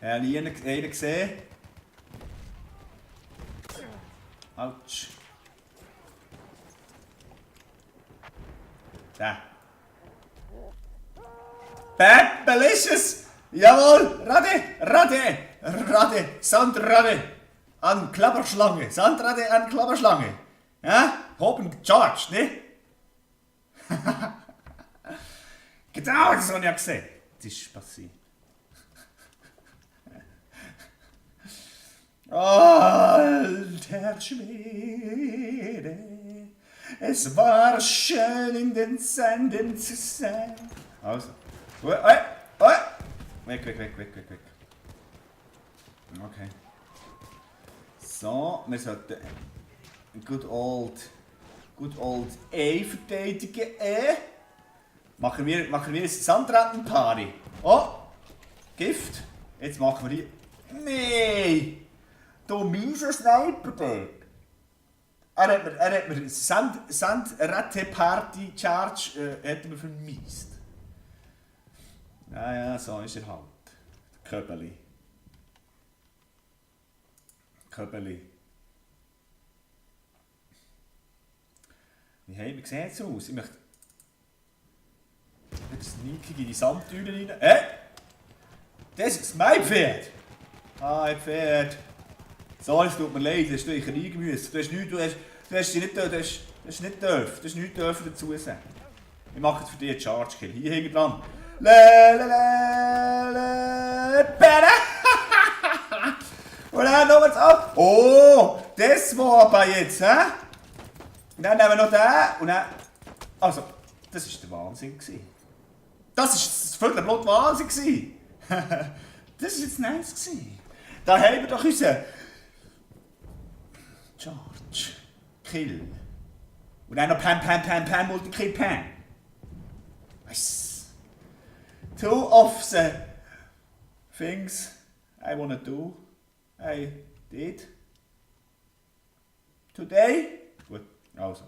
nie einen gesehen. Autsch. Da. Bämbelicious! Jawohl! Rade! Sandratte! An Klapperschlange! Sandratte an Klapperschlange! Ja? Oben gecharged, ne? Genau, das habe ich ja gesehen. Das ist passiert. Alter Schwede, es war schön in den Sanden zu sein. Also. Weg. Okay. So, wir sollten good old E verteidigen. Machen wir ein Sandratten-Party. Oh! Gift. Jetzt machen wir die. Nee! Du mieser Sniper dort. Er hat mir Sandratte Party Charge hat mir vermisst. Ja, so ist er halt. Köbeli. Wie sieht es aus? Ich möchte sneakig in die Sandtüren rein. Das ist mein Pferd! Ein Pferd. So, es tut mir leid, das hast du reingemüssen. Du hast nichts dazu sagen. Ich mache jetzt für dich einen Charge Kill. Hier hinten dran. Und dann noch was ab. Oh, das war aber jetzt, hä? Und dann nehmen wir noch den und dann. Also, das war der Wahnsinn. Das war das Viertelblut Wahnsinn. Das war jetzt nice. Da haben wir doch unseren Charge Kill. Und dann noch Pam, Multi-Kill, Pam. Nice. Two of the things I wanna do, I did today. Gut, also.